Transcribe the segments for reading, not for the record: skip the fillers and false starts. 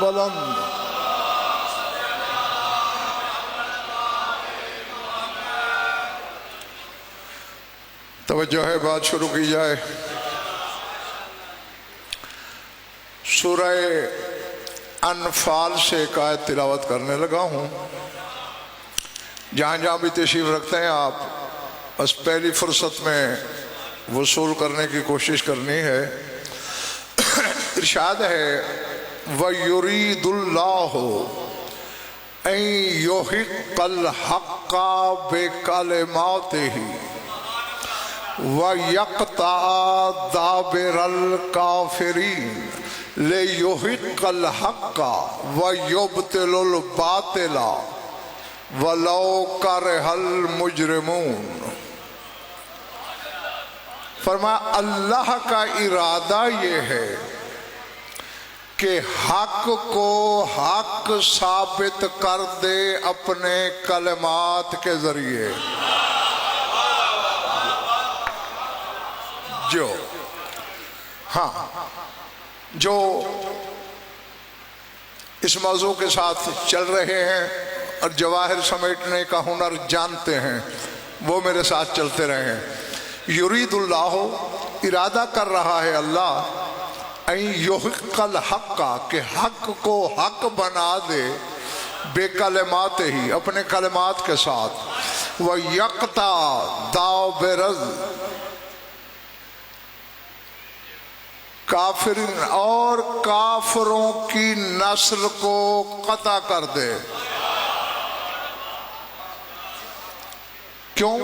बुलंद। तवज्जो है, बात शुरू की जाए। सूरह अनफाल से एक आयत तिलावत करने लगा हूँ। जहाँ जहाँ भी तशरीफ रखते हैं आप, बस पहली फुर्सत में वसूल करने की कोशिश करनी है। इरशाद है वयुरीदुल्लाहु अन युहिक्कल हक्का बिकलिमातिही वयक़ता दाबिरल काफिरीन लियुहिक्कल हक्का वयुब्तिलुल बातिला वलौ करहल मुजरिमून। फरमाया अल्लाह का इरादा ये है कि हक को हक साबित कर दे अपने कलमात के जरिए। जो इस मौजू के साथ चल रहे हैं और जवाहिर समेटने का हुनर जानते हैं, वो मेरे साथ चलते रहे। युरीदुल्लाह, इरादा कर रहा है अल्लाह, अन युहिक्कल हक्का, के हक को हक बना दे, बेकलिमात ही, अपने कलिमात के साथ, व यक़ता दाबिरल काफिरीन, और काफिरों की नस्ल को कता कर दे। क्यों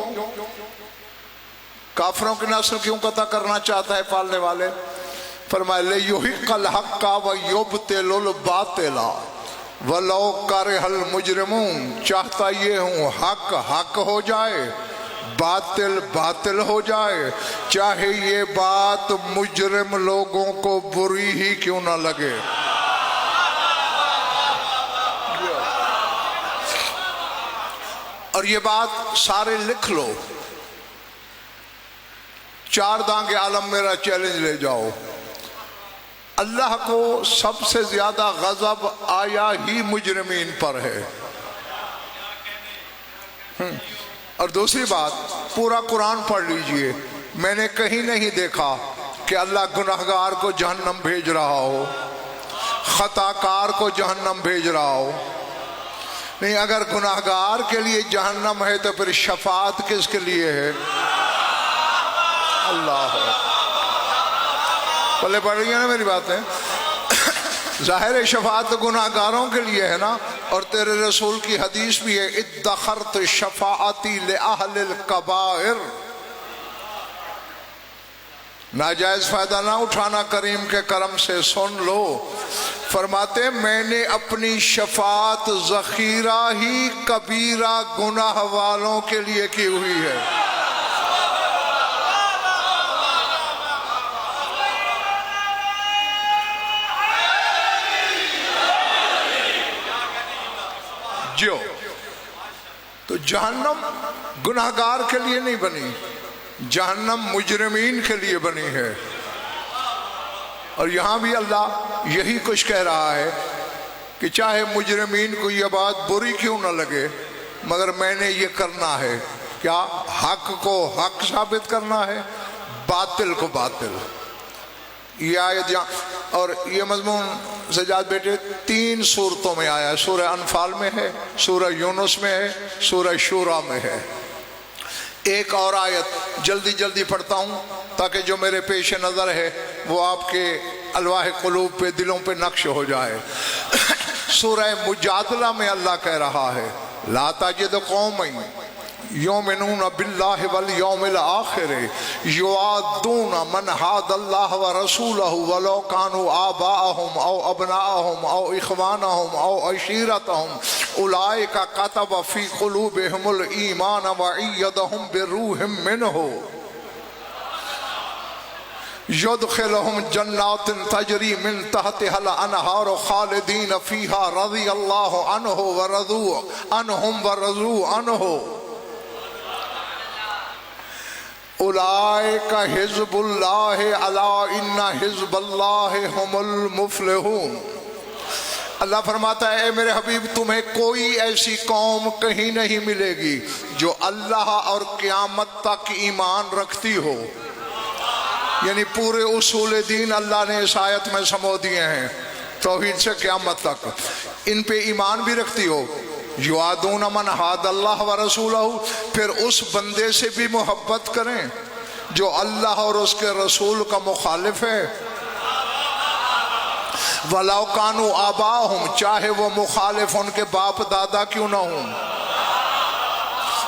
काफिरों की नस्ल क्यों कता करना चाहता है पालने वाले? फरमाया लियुहिक्कल हक्का व युब्तिलुल बातिला वलौ करहल मुजरिमून। चाहता ये हूँ हक हक हो जाए, बातिल बातिल हो जाए, चाहे ये बात मुजरिम लोगों को बुरी ही क्यों ना लगे। और ये बात सारे लिख लो, चार दांगे आलम मेरा चैलेंज ले जाओ। अल्लाह को सबसे ज्यादा गजब आया ही मुजरिमीन पर है। और दूसरी बात, पूरा कुरान पढ़ लीजिए, मैंने कहीं नहीं देखा कि अल्लाह गुनाहगार को जहन्नम भेज रहा हो, खताकार को जहन्नम भेज रहा हो। नहीं, अगर गुनाहगार के लिए जहन्नम है तो फिर शफाअत किसके लिए है? अल्लाह। पहले पढ़ रही है ना मेरी बातें? जाहिर शफाअत गुनाहगारों के लिए है ना। और तेरे रसूल की हदीस भी है, इद्दखरत शफाअती लिअहलिल कबाइर। नाजायज फायदा ना उठाना, करीम के करम से सुन लो। फरमाते मैंने अपनी शफाअत जखीरा ही कबीरा गुनाह वालों के लिए की हुई है। जो तो जहन्नम गुनाहगार के लिए नहीं बनी, जहन्नम मुजरिमीन के लिए बनी है। और यहां भी अल्लाह यही कुछ कह रहा है कि चाहे मुजरिमीन को यह बात बुरी क्यों ना लगे, मगर मैंने ये करना है। क्या? हक को हक साबित करना है, बातिल को बातिल। ये आयत और ये मजमून सजाद बेटे 3 सूरतों में आया है। सूरह अनफाल में है, सूरह यूनुस में है, सूरह शूरा में है। एक और आयत जल्दी जल्दी पढ़ता हूँ ताकि जो मेरे पेश नज़र है वो आपके अलवाह क़ुलूब पे, दिलों पे नक्श हो जाए। सूरह मुजादला में अल्लाह कह रहा है, ला तजिद कौमन युमिनून बिल्लाहि वल यौमिल आखिर युआदून मन हादल्लाह व रसूलहु वलौ कानू आबाअहुम औ अबनाअहुम औ इख्वानहुम औ अशीरतहुम उलाइका कतब फी क़ुलूबिहिमुल ईमान व अय्यदहुम बिरूहिम मिन्हु युदखिलहुम जन्नातिन तजरी मिन तहतिहल अनहार खालिदीन फीहा रज़ियल्लाहु अन्हु व रज़ू अन्हुम व रज़ू अन्हु उलाइका हिज़्बुल्लाह अला इन्ना हिज़्बल्लाह हुमुल मुफ़्लिहून। अल्लाह फरमाता है, ए मेरे हबीब, तुम्हें कोई ऐसी कौम कहीं नहीं मिलेगी जो अल्लाह और क़यामत तक ईमान रखती हो। यानी पूरे उसूल दीन अल्लाह ने इस आयत में समो दिए हैं, तौहीद से क़यामत तक, इन पे ईमान भी रखती हो। युआदून मन हादल्लाह व रसूलहू, फिर उस बंदे से भी मोहब्बत करें जो अल्लाह और उसके रसूल का मुखालिफ है। वलाउ कानू आबाहुम, चाहे वो मुखालिफ उनके बाप दादा क्यों ना हों।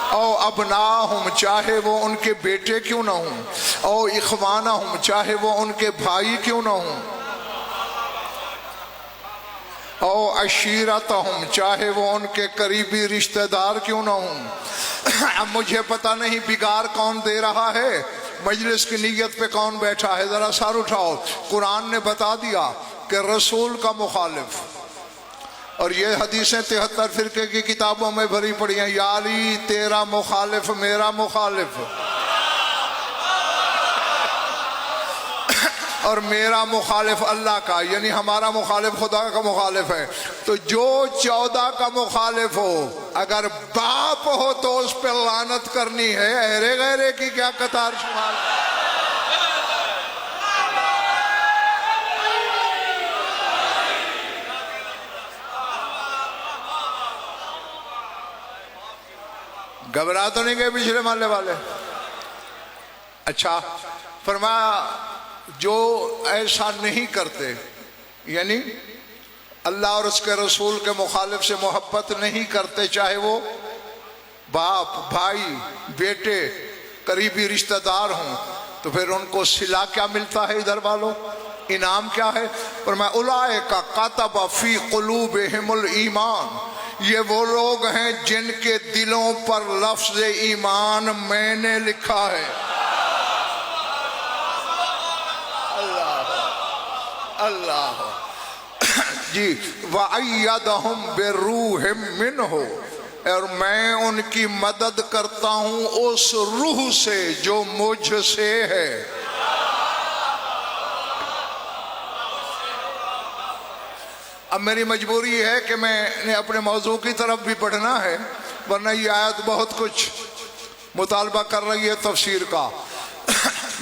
औ अबनाहुम, चाहे वो उनके बेटे क्यों ना हों। औ इखवानहुम, चाहे वो उनके भाई क्यों ना हों। औ अशीरतहुम, चाहे वो उनके करीबी रिश्तेदार क्यों ना हों। अब मुझे पता नहीं बिगाड़ कौन दे रहा है, मजलिस की नीयत पे कौन बैठा है, जरा सर उठाओ। कुरान ने बता दिया कि रसूल का मुखालिफ, और ये हदीसें 73 फिरके की किताबों में भरी पड़ी हैं। यारी तेरा मुखालिफ मेरा मुखालिफ, और मेरा मुखालिफ अल्लाह का, यानी हमारा मुखालिफ खुदा का मुखालिफ है। तो जो 14 का मुखालिफ हो, अगर बाप हो तो उस पर लानत करनी है। अरे गैरे की क्या कतार शुमार। घबरा तो नहीं गए पिछले मोहल्ले वाले? अच्छा, फरमाया जो ऐसा नहीं करते, यानी अल्लाह और उसके रसूल के मुखालिफ से मोहब्बत नहीं करते, चाहे वो बाप भाई बेटे करीबी रिश्तेदार हों, तो फिर उनको सिला क्या मिलता है? इधर वालों, इनाम क्या है? और मैं उलाइका कातबा फी कुलूबिहिमुल ईमान, ये वो लोग हैं जिनके दिलों पर लफ्ज़ ईमान मैंने लिखा है। अल्लाह जी, वअय्यदहुम बिरूहिम मिन्हु, और मैं उनकी मदद करता हूं उस रूह से जो मुझसे है। अब मेरी मजबूरी है कि मैंने अपने मौजू की तरफ भी पढ़ना है, वरना ये आयत बहुत कुछ मुतालबा कर रही है तफसीर का।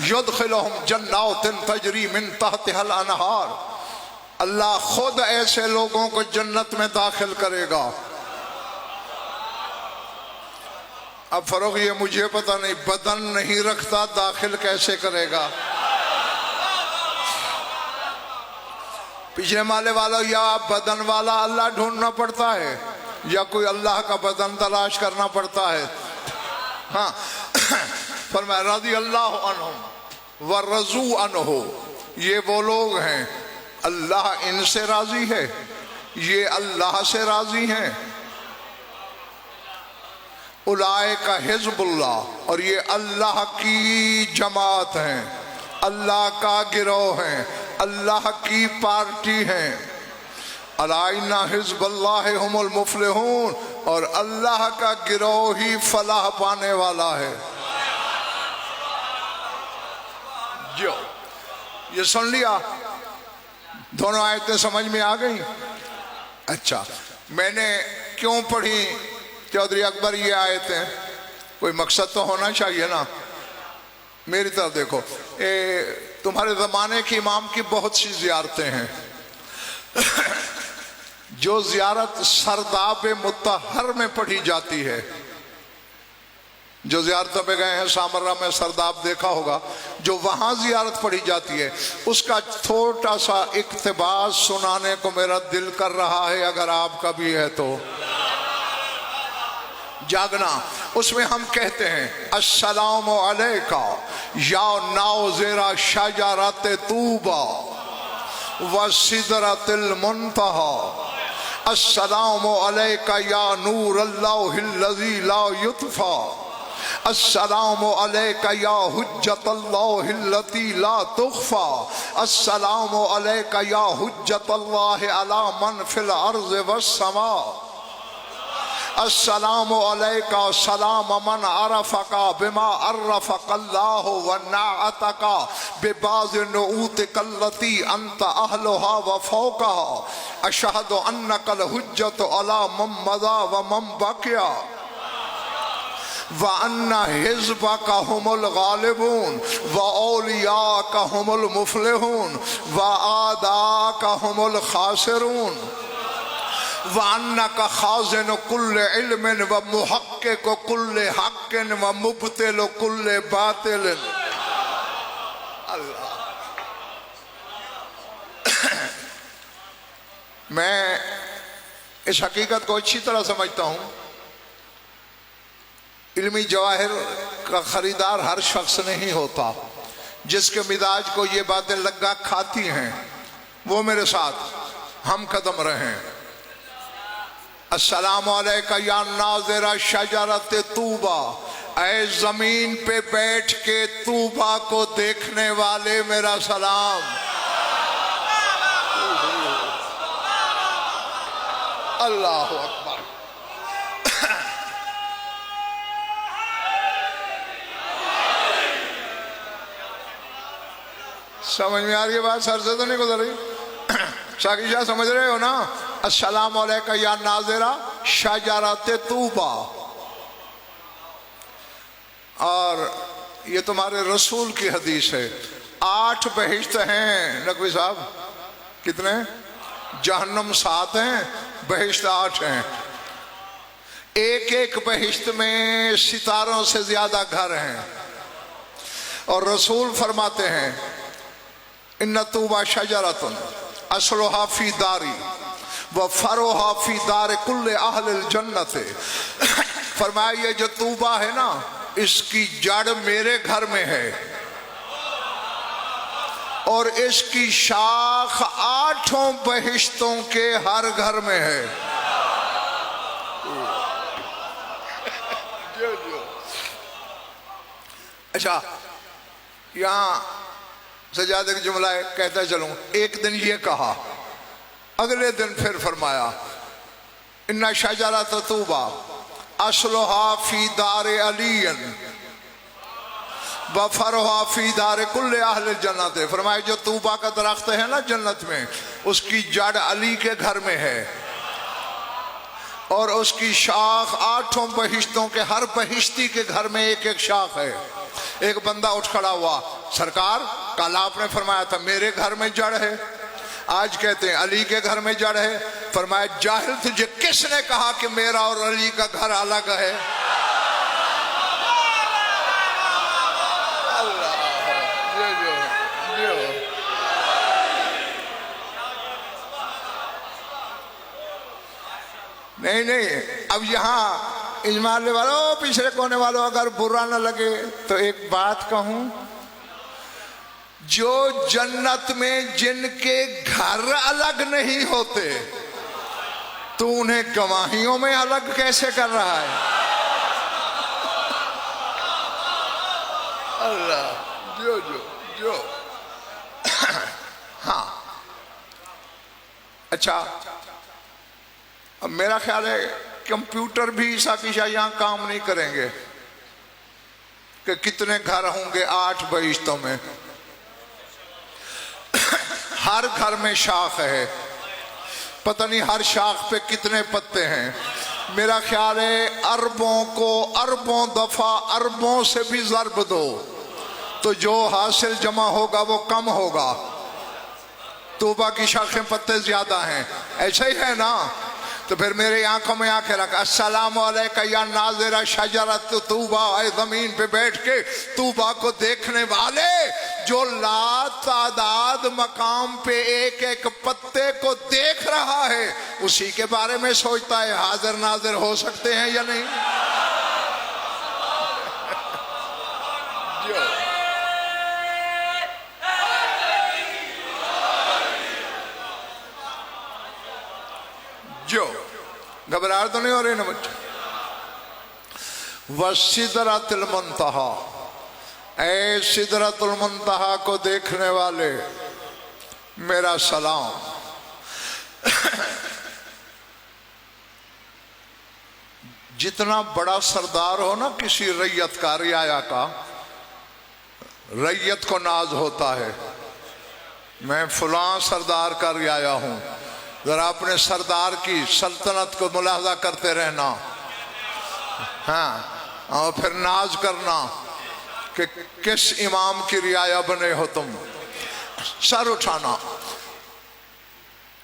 युदखिलहुम जन्नातिन तजरी मिन तहतिहल अनहार, अल्लाह खुद ऐसे लोगों को जन्नत में दाखिल करेगा। अब फरोग ये मुझे पता नहीं, बदन नहीं रखता दाखिल कैसे करेगा? पिछले माले वाला, या बदन वाला अल्लाह ढूंढना पड़ता है या कोई अल्लाह का बदन तलाश करना पड़ता है। हाँ, फरमाया रज़ियल्लाहु अन्हुम व रज़ू अन्हु, ये वो लोग हैं अल्लाह इनसे राजी है, ये अल्लाह से राजी हैं। उलाइका हिज़्बुल्लाह, और ये अल्लाह की जमात हैं, अल्लाह का गिरोह है, अल्लाह की पार्टी है। अला इन्ना हिज़्बल्लाह हुमुल मुफ़्लिहून, और अल्लाह का गिरोह ही फलाह पाने वाला है। जो ये सुन लिया, दोनों आयतें समझ में आ गई। अच्छा, मैंने क्यों पढ़ी चौधरी अकबर ये आयतें? कोई मकसद तो होना चाहिए ना। मेरी तरफ देखो, तुम्हारे ज़माने के इमाम की बहुत सी ज़ियारतें हैं। जो ज़ियारत सरदाब मुत्तहर में पढ़ी जाती है, जो ज़ियारतों पे गए हैं, सामर्रा में सरदाब देखा होगा, जो वहाँ ज़ियारत पढ़ी जाती है, उसका छोटा सा इक़्तिबास सुनाने को मेरा दिल कर रहा है, अगर आपका भी है तो जागना। उसमें हम कहते हैं अस्सलामु अलैका या नाज़िरा शजरत तूबा व सिदरतिल मुंतहा, अस्सलामु अलैका या नूर अल्लाहिल्लज़ी ला युत्फा, अस्सलामु अलैका या हुज्जतल्लाहिल्लती ला तुख्फा, अस्सलामु अलैका या हुज्जतल्लाहि अला मन फिल अर्ज़ वस्समा, अस्सलामु अलैका सलाम मन अरफका बिमा अरफकल्लाहु व नाअतका बिबाज़ नुऊतिकल्लती अंत अहलुहा व फौकहा, अशहदु अन्नकल हुज्जतु अला मन मज़ा व मन बकिया व अन्ना हिज़्बका हुमुल गालिबून व औलियाका हुमुल मुफ़्लिहून व आदाका हुमुल खासिरून व अन्नका खाज़िनु कुल्ले इल्मिन व मुहक्किकु कुल्ले हक्किन व मुब्तिलु कुल्ले बातिलिन। अल्लाह, मैं इस हकीकत को अच्छी तरह समझता हूँ। इल्मी जवाहिर का खरीदार हर शख्स नहीं होता। जिसके मिजाज को ये बातें लगा खाती हैं वो मेरे साथ हम कदम रहें। अस्सलामु अलैका या नाज़िरा शजरत तूबा, ऐ जमीन पे बैठ के तूबा को देखने वाले मेरा सलाम। अल्लाहु अकबर। समझ में आ रही है बात? सर से तो नहीं गुजर रही? शाकिर शाह समझ रहे हो ना? अस्सलामु अलैका या नाज़िरा शजरत तूबा, और ये तुम्हारे रसूल की हदीस है। 8 बहिश्त हैं नकवी साहब। कितने? जहन्नम 7 हैं, बहिश्त 8 हैं। एक एक बहिश्त में सितारों से ज्यादा घर हैं। और रसूल फरमाते हैं इन्ना तूबा शजरतुन असलुहा फी दारी व फरोहा फी दार कुल्ले अहलिल जन्नत। फरमाया ये जो तूबा है ना, इसकी जड़ मेरे घर में है और इसकी शाख 8 बहिश्तों के हर घर में है। अच्छा, यहां सजाद एक जुमला है, कहता चलूं। एक दिन ये कहा, अगले दिन फिर फरमाया इन्ना शजरत तूबा असलुहा फी दार अलीयन व फरहा फी दार कुल्ले अहल जन्नत। फरमाया जो तूबा का दरख्त है ना जन्नत में, उसकी जड़ अली के घर में है और उसकी शाख 8 बहिश्तों के हर बहिश्ती के घर में एक एक शाख है। एक बंदा उठ खड़ा हुआ, सरकार कल आपने फरमाया था मेरे घर में जड़ है, आज कहते हैं अली के घर में जड़ है। फरमाया जाहिल तुझे किसने कहा कि मेरा और अली का घर अलग है? अल्लाह, नहीं नहीं, अब यहाँ इजमाल वालों, पिछले कोने वालों, अगर बुरा न लगे तो एक बात कहूं। जो जन्नत में जिनके घर अलग नहीं होते, तो उन्हें गवाहियों में अलग कैसे कर रहा है? अल्लाह, जो जो जो हाँ। अच्छा, अब मेरा ख्याल है कंप्यूटर भी साकिशा यहाँ काम नहीं करेंगे कि कितने घर होंगे 8 बहिश्तों में। हर घर में शाख है, पता नहीं हर शाख पे कितने पत्ते हैं। मेरा ख्याल है अरबों को अरबों दफा अरबों से भी ज़र्ब दो तो जो हासिल जमा होगा वो कम होगा। तूबा की शाखें पत्ते ज्यादा हैं, ऐसा ही है ना? तो फिर मेरे आंखों में आके रखा अस्सलामु अलैका या नाज़िरा शजरत तूबा, ऐ जमीन पे बैठ के तूबा को देखने वाले जो लातादाद मकाम पे एक एक पत्ते को देख रहा है, उसी के बारे में सोचता है हाजिर नाजिर हो सकते हैं या नहीं? जो घबराहट तो नहीं हो रही ना बच्चे? व सिदरतुल मुंतहा, ऐ सिदरतुल मुंतहा को देखने वाले मेरा सलाम। जितना बड़ा सरदार हो ना किसी रैयत का, रियाया का, रैयत को नाज होता है, मैं फलां सरदार का रियाया हूं। जरा अपने सरदार की सल्तनत को मुलाहजा करते रहना, हाँ, और फिर नाज करना कि किस इमाम की रियाया बने हो तुम। सर उठाना,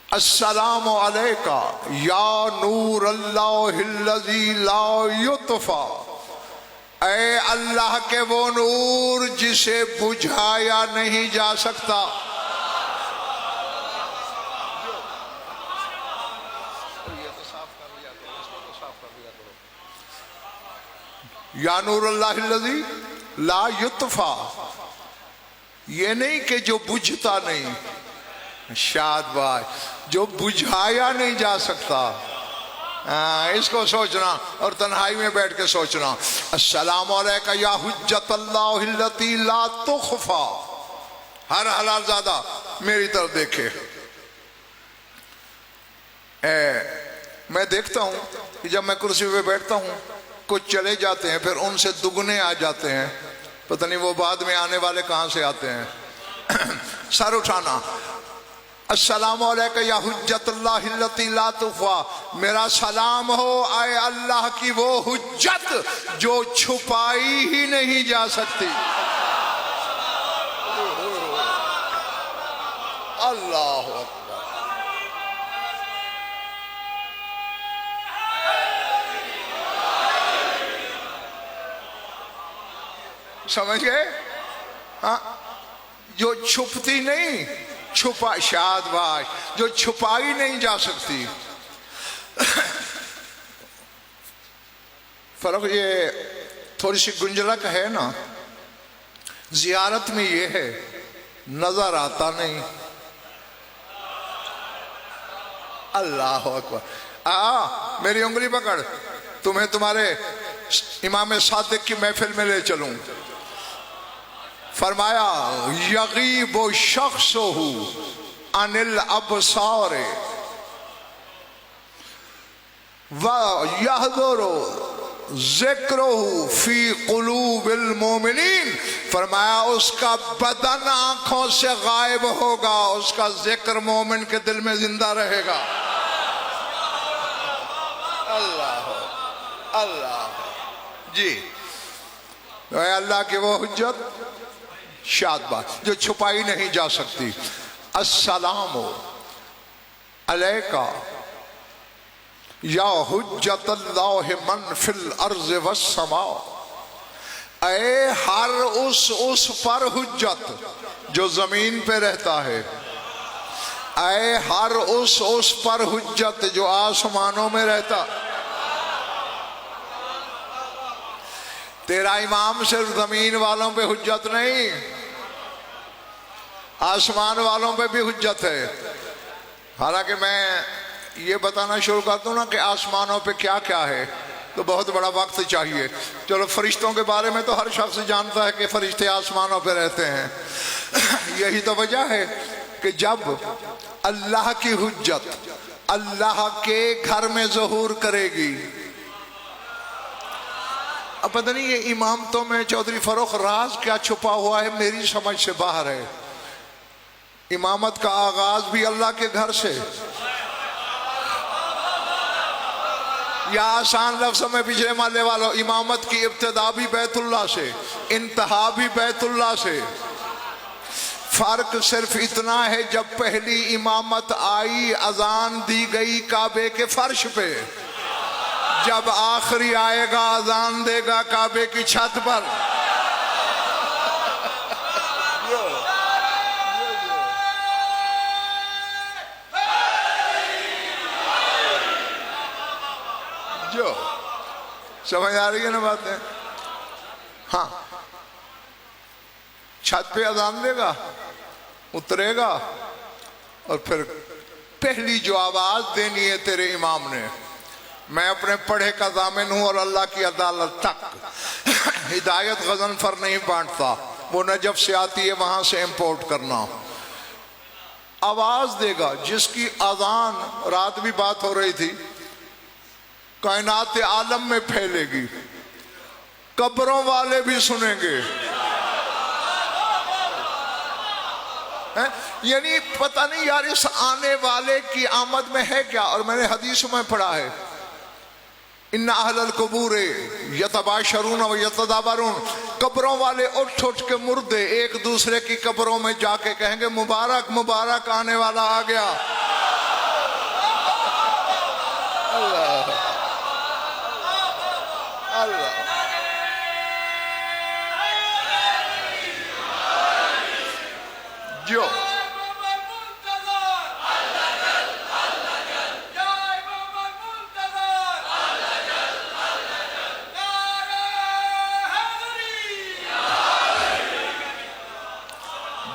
अस्सलामु अलैका या नूर अल्लाहिल्लज़ी ला युत्फ़ा, ऐ अल्लाह के वो नूर जिसे बुझाया नहीं जा सकता। या नूर अल्लाहिल्लज़ी ला युत्फ़ा, ये नहीं कि जो बुझता नहीं, शाबाश, जो बुझाया नहीं जा सकता। इसको सोचना और तन्हाई में बैठ के सोचना। अस्सलामु अलैका या हुज्जतल्लाहिल्लती ला तुख़फ़ा, हर हालात ज़्यादा मेरी तरफ देखे। मैं देखता हूँ कि जब मैं कुर्सी पे बैठता हूँ कुछ चले जाते हैं, फिर उनसे दुगने आ जाते हैं, पता नहीं वो बाद में आने वाले कहाँ से आते हैं। सर उठाना, अस्सलामु अलैका या हुज्जतल्लाहिल्लती ला तुख़फ़ा, मेरा सलाम हो आए अल्लाह की वो हुज्जत जो छुपाई ही नहीं जा सकती। अल्लाह अकबर। समझ गए? हाँ, जो छुपती नहीं, छुपा, शाबाश, जो छुपाई नहीं जा सकती। फर्क ये थोड़ी सी गुंजलक है ना, जियारत में ये है नजर आता नहीं। अल्लाह अकबर। मेरी उंगली पकड़, तुम्हें तुम्हारे इमाम सादिक की महफिल में ले चलूं। फरमाया यगीबु शख्सुहु अनिल अबसार व यहज़ुरु ज़िक्रुहु फी क़ुलूबिल मोमिनीन। फरमाया उसका बदन आंखों से गायब होगा, उसका जिक्र मोमिन के दिल में जिंदा रहेगा। अल्लाह अल्लाह जी, अल्लाह की वो हुज्जत, शाबाश, जो छुपाई नहीं जा सकती। अस्सलामु अलैका या हुज्जतल्लाहि मन फिल अर्ज़ वस्समा, ऐ हर उस पर हुज्जत जो जमीन पे रहता है, ऐ हर उस पर हुज्जत जो आसमानों में रहता। तेरा इमाम सिर्फ जमीन वालों पे हुज्जत नहीं, आसमान वालों पे भी हुज्जत है। हालांकि मैं ये बताना शुरू कर दूं ना कि आसमानों पे क्या क्या है तो बहुत बड़ा वक्त चाहिए। चलो, फरिश्तों के बारे में तो हर शख्स जानता है कि फरिश्ते आसमानों पे रहते हैं। यही तो वजह है कि जब अल्लाह की हुज्जत अल्लाह के घर में ज़हूर करेगी, अब पता नहीं ये इमामतों में चौधरी फरोख राज क्या छुपा हुआ है, मेरी समझ से बाहर है। इमामत का आगाज भी अल्लाह के घर से, या आसान लफ्ज़ में पिछले माले वालों, इमामत की इब्तिदा भी बैतुल्लाह से, इंतहा भी बैतुल्लाह से। फर्क सिर्फ इतना है, जब पहली इमामत आई अजान दी गई काबे के फर्श पे, जब आखिरी आएगा अजान देगा काबे की छत पर। जो समझ आ रही है ना बातें? हाँ, छत पे अजान देगा, उतरेगा, और फिर पहली जो आवाज देनी है तेरे इमाम ने, मैं अपने पढ़े का दामिन हूं और अल्लाह की अदालत तक हिदायत गजन पर नहीं बांटता, वो नजफ से आती है वहां से इंपोर्ट करना। आवाज देगा जिसकी अजान, रात भी बात हो रही थी, कायनात आलम में फैलेगी, कब्रों वाले भी सुनेंगे। यानी पता नहीं यार इस आने वाले की आमद में है क्या। और मैंने हदीसों में पढ़ा है, इन्ना अहलल कुबूरे यतबाशरून व यतदाबरून, कब्रों वाले उठ उठ के मुर्दे एक दूसरे की कब्रों में जाके कहेंगे मुबारक मुबारक आने वाला आ गया। अल्लाह अल्लाह। जो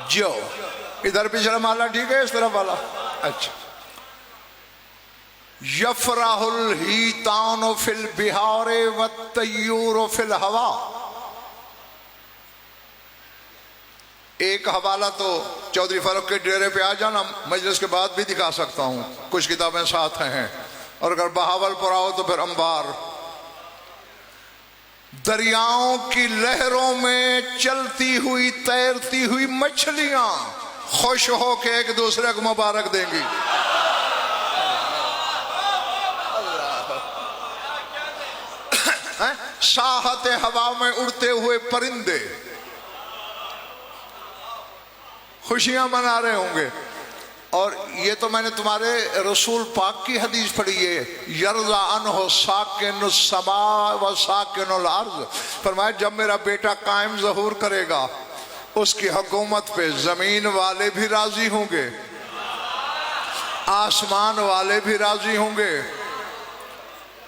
जो इधर पिछला माला ठीक है, इस तरफ वाला अच्छा। यफराहुल हीतानो फिल बिहारे व तय्यूरो फिल हवा। एक हवाला तो चौधरी फारूक के डेरे पे आ जाना, मजलिस के बाद भी दिखा सकता हूं, कुछ किताबें साथ हैं। और अगर बहावलपुर आओ तो फिर अंबार। दरियाओं की लहरों में चलती हुई तैरती हुई मछलियां खुश हो के एक दूसरे को मुबारक देंगी। साहते हवा में उड़ते हुए परिंदे खुशियां मना रहे होंगे। और ये तो मैंने तुम्हारे रसूल पाक की हदीस पढ़ी है, यर्ज़ा अन्हो साकिनु समा व साकिनुल अर्ज़। फरमाया जब मेरा बेटा कायम ज़हूर करेगा उसकी हुकूमत पे जमीन वाले भी राजी होंगे, आसमान वाले भी राजी होंगे।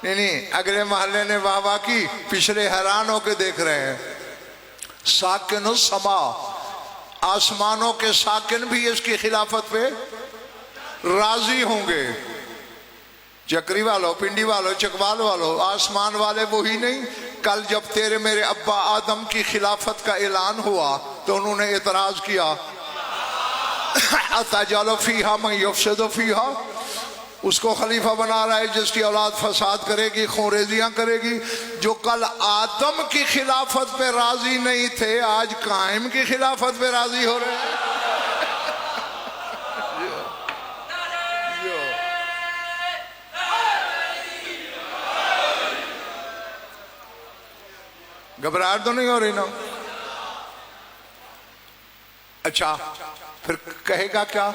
नहीं, अगले महल्ले ने वाह वाह की, पिछले हैरान होके देख रहे हैं। साकिनु समा, आसमानों के साकिन भी इसकी खिलाफत पे राजी होंगे। चक्री वालों, पिंडी वालों, चकवाल वालों, आसमान वाले वो ही नहीं। कल जब तेरे मेरे अब्बा आदम की खिलाफत का ऐलान हुआ तो उन्होंने एतराज किया, अताजालु फीहा मन युफसिदु फीहा, उसको खलीफा बना रहा है जिसकी औलाद फसाद करेगी, खूंरेजियां करेगी। जो कल आदम की खिलाफत पे राजी नहीं थे आज कायम की खिलाफत पे राजी हो रहे हैं। घबराहट तो नहीं हो रही ना? अच्छा, फिर कहेगा क्या?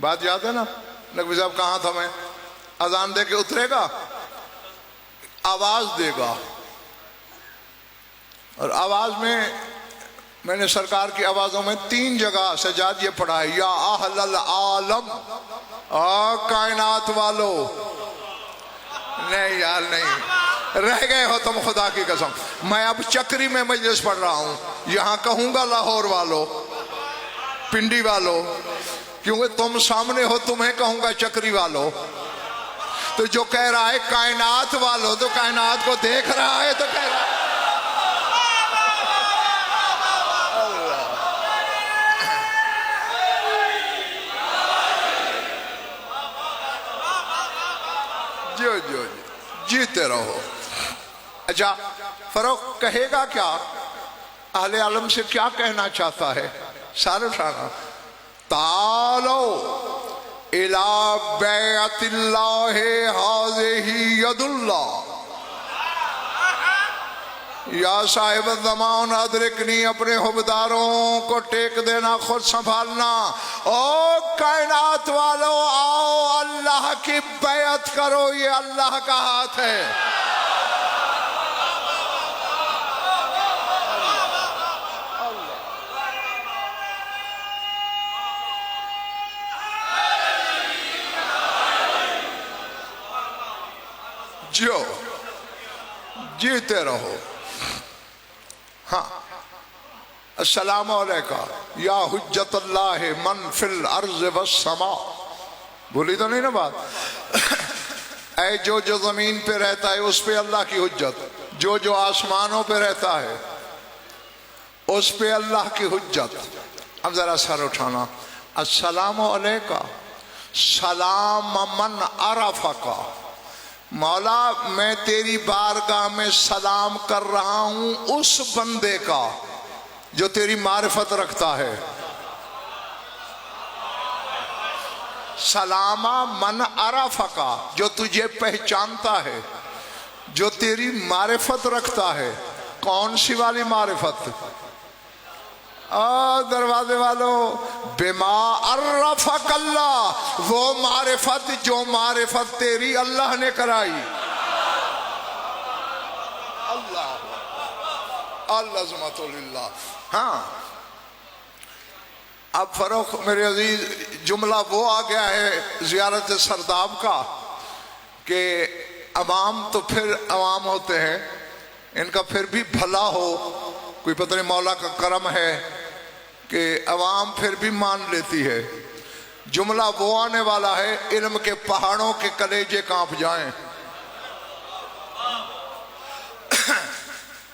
बात याद है ना? नकवी साहब कहाँ था मैं? अजान दे के उतरेगा, आवाज देगा। और आवाज में मैंने सरकार की आवाजों में 3 जगह सजाद ये पढ़ा है, या अहलल आलम, कायनात वालो। नहीं यार नहीं, रह गए हो तुम खुदा की कसम। मैं अब चक्री में मजलिस पढ़ रहा हूं, यहां कहूंगा लाहौर वालों, पिंडी वालों, क्योंकि तुम सामने हो, तुम्हें कहूंगा चक्री वालों। तो जो कह रहा है कायनात वालों, तो कायनात को देख रहा है तो कह रहा है। जो जो जीते रहो। अच्छा, फरोख कहेगा क्या? अहले आलम से क्या कहना चाहता है? सारे सारा तालो इला बैअतिल्लाहि हाज़िही यदुल्लाह, या साहिब ज़मान अदरिकनी, अपने हुबदारों को टेक देना, खुद संभालना। ओ कायनात वालों आओ अल्लाह की बैअत करो, ये अल्लाह का हाथ है। जो जीते रहो। हाँ, अस्सलामु अलैका या हुज्जतुल्लाह मन फिल अर्ज़ वस्समा। भूली तो नहीं ना बात? ऐ जो जो जमीन पे रहता है उस पे अल्लाह की हुज्जत, जो जो आसमानों पे रहता है उस पे अल्लाह की हुज्जत। अब जरा सर उठाना। अस्सलामु अलैका सलाम मन अरफका। मौला मैं तेरी बारगाह में सलाम कर रहा हूं उस बंदे का जो तेरी मारिफत रखता है। सलामा मन अरफका, जो तुझे पहचानता है, जो तेरी मारिफत रखता है। कौन सी वाली मारिफत? दरवाजे वालों, बिमा अर्रफक अल्लाह, वो मारिफत जो मारिफत तेरी अल्लाह ने कराई। अल्लाह अल्लाह। हाँ, अब फरोख मेरे अजीज जुमला वो आ गया है ज़ियारत सरदाब का कि अवाम तो फिर अवाम होते हैं, इनका फिर भी भला हो, कोई पता नहीं मौला का करम है कि अवाम फिर भी मान लेती है। जुमला वो आने वाला है, इल्म के पहाड़ों के कलेजे कांप जाएं।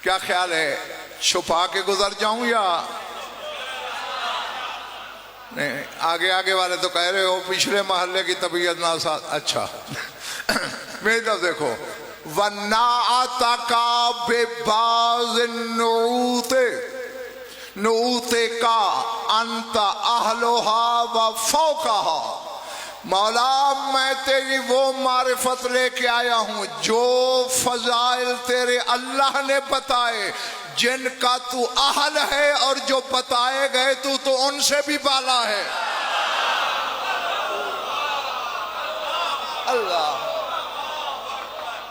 क्या ख्याल है, छुपा के गुजर जाऊं या नहीं? आगे आगे वाले तो कह रहे हो पिछले मोहल्ले की तबीयत ना साथ। अच्छा मेरी तरफ देखो। वन्ना आताका बेबाज़ नूते का अंत अहलोहा व फौकाहा। मौला मैं तेरी वो मारिफत लेके आया हूं जो फजाइल तेरे अल्लाह ने बताए, जिनका तू अहल है, और जो बताए गए तू तो उनसे भी बाला है। अल्लाह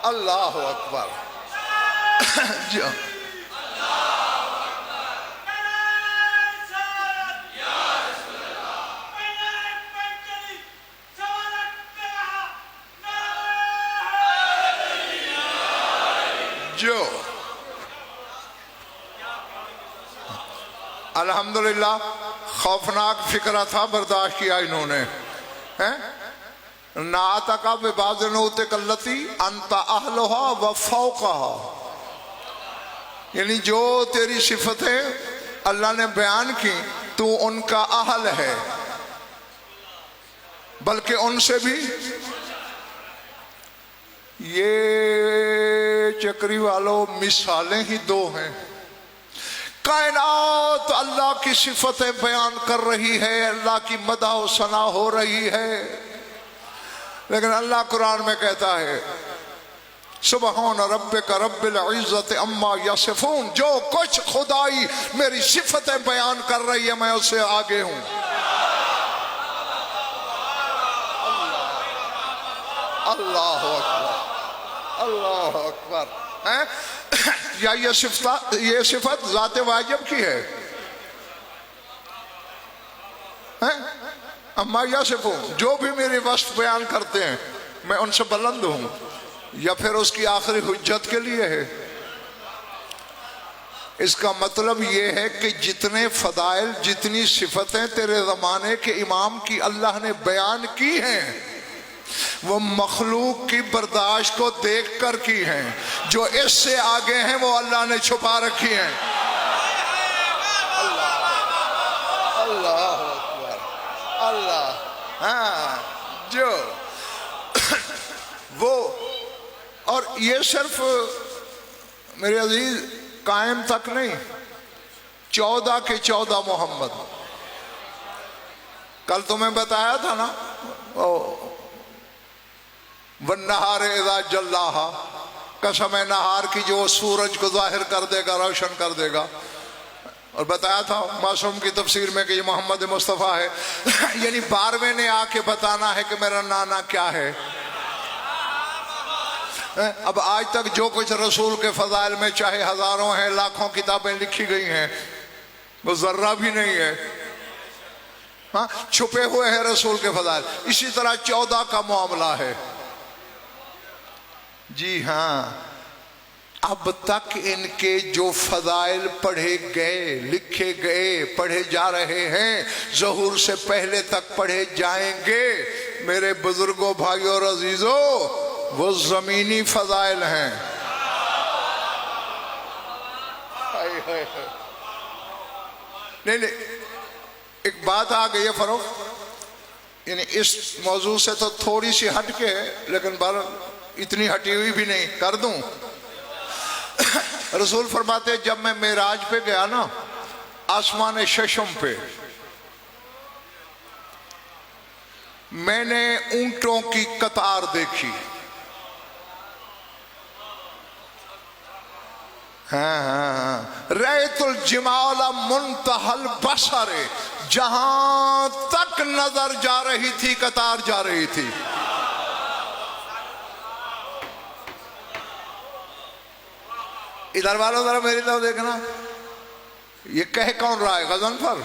अल्लाह अकबर। जो अल्हम्दुलिल्लाह खौफनाक फिक्रा था, बर्दाश्त किया इन्होंने। हैं ना तका बेबाज़नूते कल्लती अंता अहलोहा व फौकाहा, यानी जो तेरी सिफतें अल्लाह ने बयान की तू उनका अहल है, बल्कि उनसे भी। ये चक्री वालों मिसालें ही दो हैं। कायनात अल्लाह की सिफतें बयान कर रही है, अल्लाह की मदह व सना हो रही है, लेकिन अल्लाह कुरान में कहता है सुबहान रब्बिका रब्बिल इज्जति अम्मा यसिफून। जो कुछ खुदाई मेरी सिफतें बयान कर रही है मैं उससे आगे हूं। अल्लाह अकबर अल्लाह अकबर। हैं या ये सिफत जाते वाजिब की है? अम्मा यासिफू, जो भी मेरी वस्फ बयान करते हैं मैं उनसे बुलंद हूं, या फिर उसकी आखिरी हुज्जत के लिए है? इसका मतलब ये है कि जितने फदाइल, जितनी सिफतें तेरे ज़माने के इमाम की अल्लाह ने बयान की हैं वो मखलूक की बर्दाश्त को देख कर की हैं। जो इससे आगे हैं वो अल्लाह ने छुपा रखी हैं। अल्लाह अकबर अल्लाह। हाँ जो वो, और ये सिर्फ मेरे अजीज कायम तक नहीं, 14 के 14 मोहम्मद। कल तुम्हें बताया था ना वन्नहार इज़ा जल्लाहा, कसम है नहार की जो सूरज को जाहिर कर देगा, रोशन कर देगा। और बताया था मासूम की तफसीर में कि ये मोहम्मद मुस्तफ़ा है। यानी 12वें ने आके बताना है कि मेरा नाना क्या है। अब आज तक जो कुछ रसूल के फजाइल में चाहे हजारों हैं, लाखों किताबें लिखी गई हैं, वो जर्रा भी नहीं है। हाँ, छुपे हुए हैं रसूल के फजाइल। इसी तरह 14 का मामला है। जी हाँ, अब तक इनके जो फजाइल पढ़े गए, लिखे गए, पढ़े जा रहे हैं, ज़हूर से पहले तक पढ़े जाएंगे। मेरे बुजुर्गों, भाइयों और अजीजों, वो जमीनी फजाइल हैं। नहीं नहीं, एक बात आ गई है फरोख, यानी इस मौजू से तो थोड़ी सी हट के है, लेकिन बार इतनी हटी हुई भी नहीं, कर दूं। रसूल फरमाते जब मैं मेराज पे गया ना, आसमान शशम पे, मैंने ऊंटों की कतार देखी। हाँ, रैतुल जिमाला मुंतहल बसरे, जहां तक नजर जा रही थी कतार जा रही थी। इधर वालों जरा मेरी तरफ देखना, ये कह कौन रहा है गज़नफर?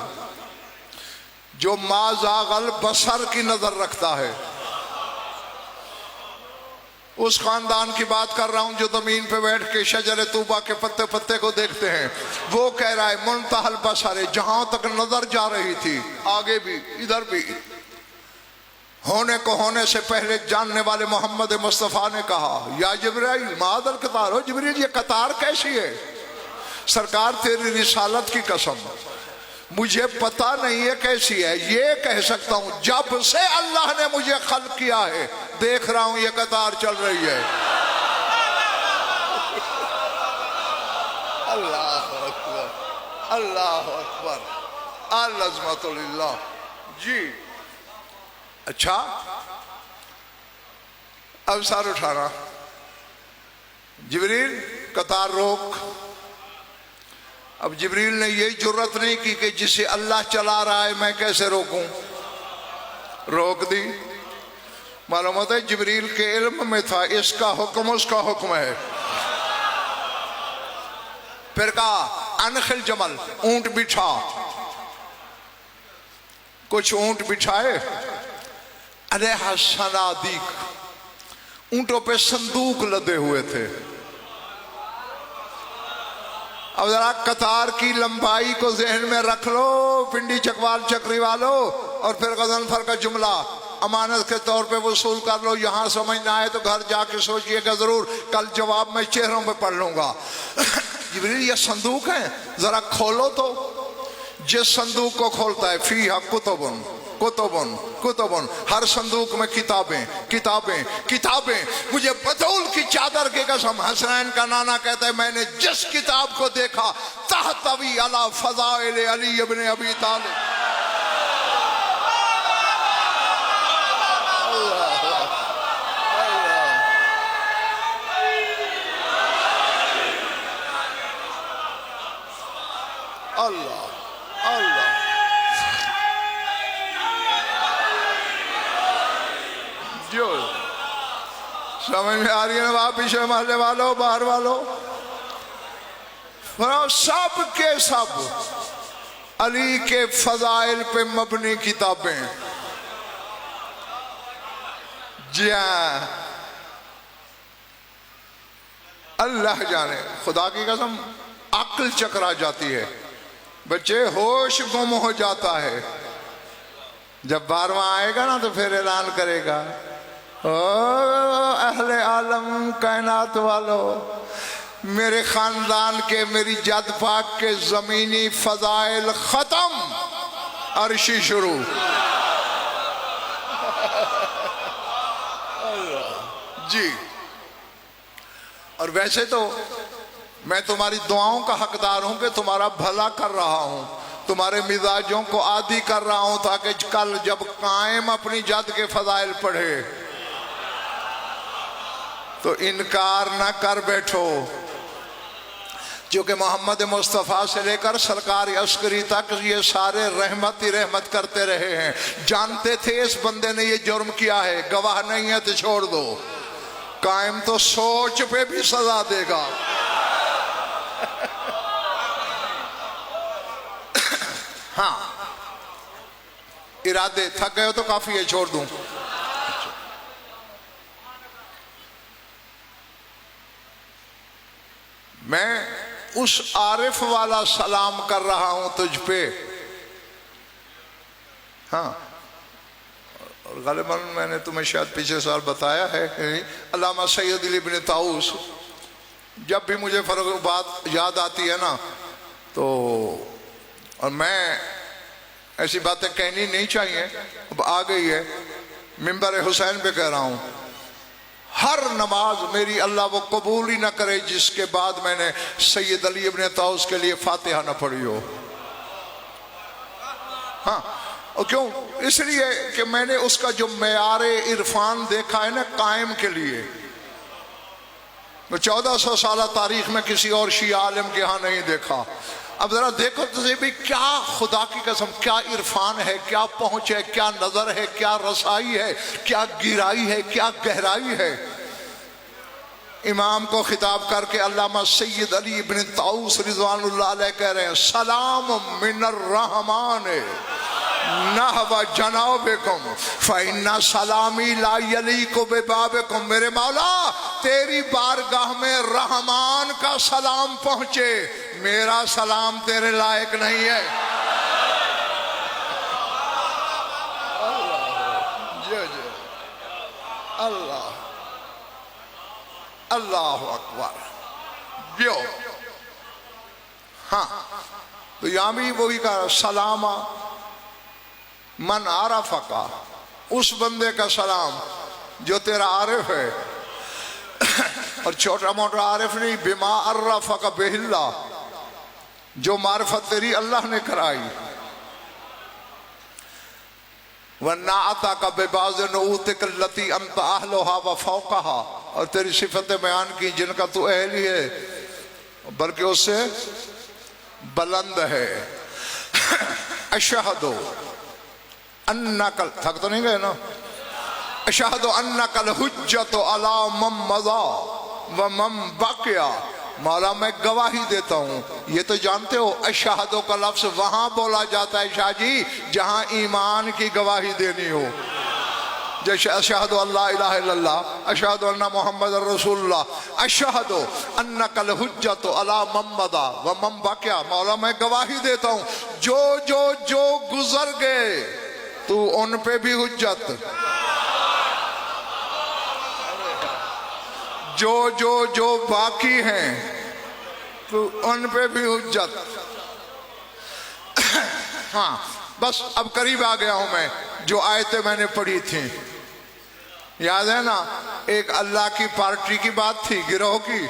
जो माज़ागल बसर की नजर रखता है, उस खानदान की बात कर रहा हूं जो जमीन पे बैठ के शजर तूबा के पत्ते पत्ते को देखते हैं। वो कह रहा है मुंतहल बसर, जहां तक नजर जा रही थी, आगे भी इधर भी। होने को होने से पहले जानने वाले मोहम्मद मुस्तफ़ा ने कहा, या जिब्राइल मादल कतार, हो जिब्रील ये कतार कैसी है? सरकार तेरी रिसालत की कसम, मुझे पता नहीं है कैसी है, ये कह सकता हूं जब से अल्लाह ने मुझे खल्क किया है देख रहा हूं ये कतार चल रही है। अल्लाह अकबर, अल्लाह अकबर, अज़मतुल्लाह जी। अच्छा, अब सर उठाना, जिब्रील कतार रोक। अब जिब्रील ने यही जुर्रत नहीं की कि जिसे अल्लाह चला रहा है मैं कैसे रोकूं, रोक दी। मालूम होता है जिब्रील के इल्म में था इसका हुक्म उसका हुक्म है। फिर कहा अनखिल जमल, ऊंट बिछा। कुछ ऊंट बिछाए, अरे सनादीक, ऊंटों पे संदूक लदे हुए थे। अब जरा कतार की लंबाई को जहन में रख लो पिंडी चकवाल चक्री वालों, और फिर गज़नफर का जुमला अमानत के तौर पे वसूल कर लो। यहां समझ ना आए तो घर जाके सोचिएगा जरूर, कल जवाब मैं चेहरों पे पढ़ लूंगा। जिब्रील ये संदूक है, जरा खोलो तो। जिस संदूक को खोलता है, फीहा कुतुबुन कुतुबुन कुतुबुन, हर संदूक में किताबें किताबें किताबें। मुझे बतौल की चादर की कसम, हसनैन का नाना कहता है मैंने जिस किताब को देखा, तहतवी अला फज़ाइल अली इब्न अबी तालिब। अल्लाह अल्लाह, जो समझ में आ रही है ना? आप पीछे महल्ले वालों, बाहर वालों, सब के सब अली के फजाइल पे मबनी किताबें। जी हाँ, अल्लाह जाने, खुदा की कसम अक्ल चकरा जाती है, बच्चे होश गुम हो जाता है। जब 12वां आएगा ना तो फिर ऐलान करेगा, ओ अहले आलम कायनात वालों, मेरे खानदान के, मेरी जद पाक के जमीनी फजाइल खत्म, अर्शी शुरू। जी, और वैसे तो मैं तुम्हारी दुआओं का हकदार हूं कि तुम्हारा भला कर रहा हूं, तुम्हारे मिजाजों को आदी कर रहा हूं, ताकि कल जब कायम अपनी जद के फजाइल पढ़े तो इनकार ना कर बैठो। क्योंकि मोहम्मद मुस्तफ़ा से लेकर सरकार अस्करी तक ये सारे रहमत ही रहमत करते रहे हैं। जानते थे इस बंदे ने ये जुर्म किया है, गवाह नहीं है तो छोड़ दो, कायम तो सोच पे भी सजा देगा। हाँ, इरादे थक गए हो तो काफी है, छोड़ दूं। मैं उस आरिफ वाला सलाम कर रहा हूं तुझ पे। हाँ, और ग़ालिबन मैंने तुम्हें शायद पिछले साल बताया है कि अल्लामा सैयद अली इब्न ताऊस, जब भी मुझे बात याद आती है ना तो, और मैं ऐसी बातें कहनी नहीं चाहिए, अब आ गई है, मिंबर हुसैन पे कह रहा हूँ, हर नमाज मेरी अल्लाह वो कबूल ही ना करे जिसके बाद मैंने सैयद अली इब्न ताऊस के लिए फातिहा ना पढ़ी हो। हाँ, और क्यों? इसलिए कि मैंने उसका जो मेयारे इरफान देखा है ना कायम के लिए, मैं 1400 साल तारीख में किसी और शिया आलिम के यहाँ नहीं देखा। अब जरा देखो तो सही भी, क्या खुदा की कसम, क्या इरफान है, क्या पहुंच है, क्या नजर है, क्या रसाई है, क्या गिराई है, क्या गहराई है। इमाम को खिताब करके अल्लामा सैयद अली इब्न ताऊस रिज़वानुल्लाह अलैह कह रहे हैं, सलाम मिनर रहमान नहवा जनाबिकुम फइन्ना सलामी ला यलीकु बिबाबिकुम। मेरे मौला, तेरी बारगाह में रहमान का सलाम पहुंचे, मेरा सलाम तेरे लायक नहीं है। अल्लाह अल्लाह अकबर। जो हाँ, तो यहां भी वही कहा, सलामा मन आरफ़ का, उस बंदे का सलाम जो तेरा आरिफ है, और छोटा मोटा आरिफ नहीं, बिमा अर्रफ़ का बेहिल्ला, जो मार्फत तेरी अल्लाह ने कराई, वन्ना आता का बेबाज़ नऊतिक लती अंत अहलुहा व फौक़हा, और तेरी सिफतें बयान की जिनका तू अहल ही है बल्कि उससे बुलंद है। अशहदु अन्नकल, थक तो नहीं गए ना? अशहदु अन्नकल हुज्जतु अला मम मज़ा व मम बक़िया। मौला मैं गवाही देता हूँ, ये तो जानते हो अशहदु का लफ्ज़ वहाँ बोला जाता है शाह जी जहाँ ईमान की गवाही देनी हो, जैसे अशहदु अल्ला इलाहा इल्लल्लाह, अशहदु अन्ना मुहम्मद रसूलुल्लाह, अशहदु अन्नकल हुज्जतु अला मम मज़ा व मम बक़िया। मौला मैं गवाही देता हूँ, जो जो जो गुजर गए तू उन पे भी हुज्जत, जो जो जो बाकी हैं तो उन पे भी हुज्जत। हाँ, बस अब करीब आ गया हूं मैं। जो आयतें मैंने पढ़ी थी याद है ना? एक अल्लाह की पार्टी की बात थी, गिरोह की,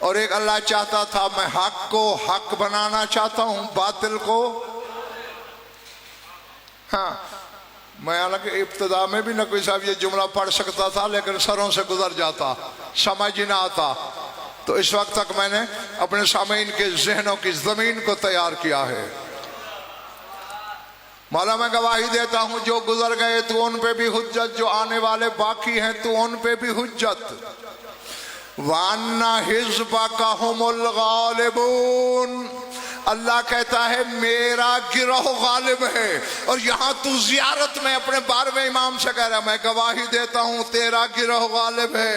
और एक अल्लाह चाहता था मैं हक को हक बनाना चाहता हूं, बातिल को। हाँ, मैं हालांकि इब्तिदा में भी ना कोई साहब ये जुमला पढ़ सकता था, लेकिन सरों से गुजर जाता, समझ ही ना आता। तो इस वक्त तक मैंने अपने सामीन के जहनों की जमीन को तैयार किया है। मौला मैं गवाही देता हूं, जो गुजर गए तू उन पे भी हुज्जत, जो आने वाले बाकी हैं तू उन पे भी हुज्जत। वान्ना हिज़्बका हुमुल गालिबून, अल्लाह कहता है मेरा गिरोह गालिब है। और यहां तू जियारत में अपने 12वें इमाम से कह रहा है मैं गवाही देता हूं तेरा गिरोह गालिब है।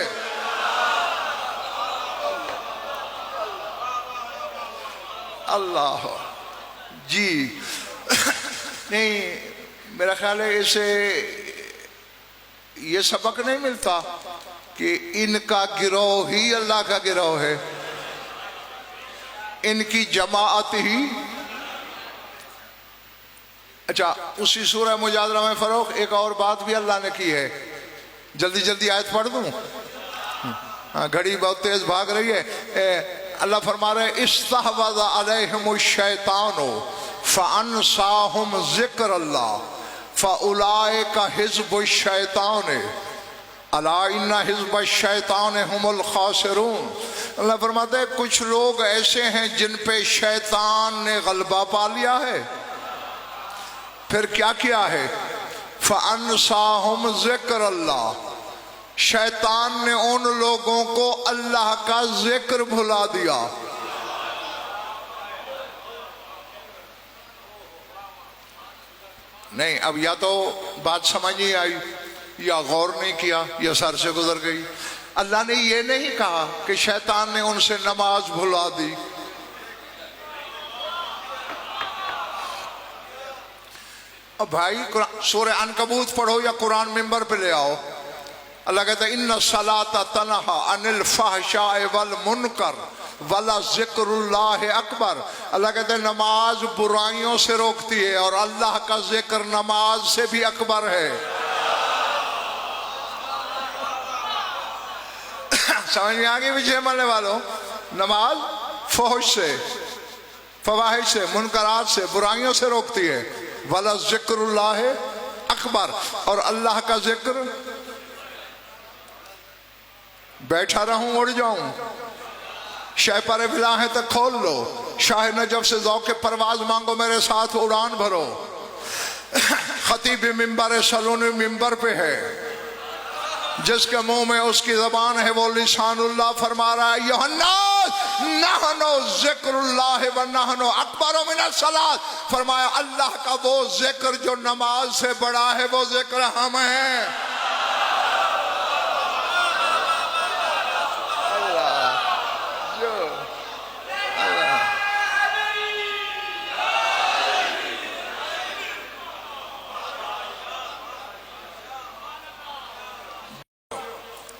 अल्लाह जी नहीं, मेरा ख्याल है इसे ये सबक नहीं मिलता कि इनका गिरोह ही अल्लाह का गिरोह है, इनकी जमाअत ही। अच्छा, उसी सूरह मुजादला में फरोख एक और बात भी अल्लाह ने की है, जल्दी जल्दी आयत पढ़ दूं? हाँ, घड़ी बहुत तेज भाग रही है। अल्लाह फरमा रहे इस्तहवज़ अलैहिमुश शैतानु फ़अनसाहुम ज़िक्रुल्लाह फ़उलाइका हिज़्बुश शैतान अला इन्ना हिज़्बश शैतान हुमुल खासिरून। अल्लाह फरमाते हैं कुछ लोग ऐसे हैं जिन पे शैतान ने गलबा पा लिया है। फिर क्या किया है? फ़अनसाहुम ज़िक्रुल्लाह, शैतान ने उन लोगों को अल्लाह का जिक्र भुला दिया। नहीं, अब या तो बात समझ नहीं आई या गौर नहीं किया या सर से गुजर गई। अल्लाह ने ये नहीं कहा कि शैतान ने उनसे नमाज भुला दी। अब भाई सूरह अनकबूत पढ़ो या कुरान मिंबर पे ले आओ। अल्लाह कहता है इन्ना सलाता तनहा अनिल फहशाए वल मुनकर वला जिक्रुल्लाह अकबर। अल्लाह कहते हैं नमाज बुराइयों से रोकती है और अल्लाह का जिक्र नमाज से भी अकबर है। समझ में आगे पीछे मरने वालों, नमाज फहश से, फवाहिश से, मुनकरात से, बुराइयों से रोकती है। वला जिक्रुल्लाह अकबर, और अल्लाह का जिक्र। बैठा रहूं उड़ जाऊं, शाह पर बिला है तो खोल लो, शाह नजफ से ज़ौक़ परवाज मांगो मेरे साथ उड़ान भरो। खतीब मिंबर सलून मिंबर पे है, जिसके मुंह में उसकी जबान है वो लिसानुल्लाह फरमा रहा है युहन्नास नहनु ज़िक्रुल्लाह व नहनु अकबर मिनस सलात। फरमाया अल्लाह का वो जिक्र जो नमाज से बड़ा है वो जिक्र हम हैं।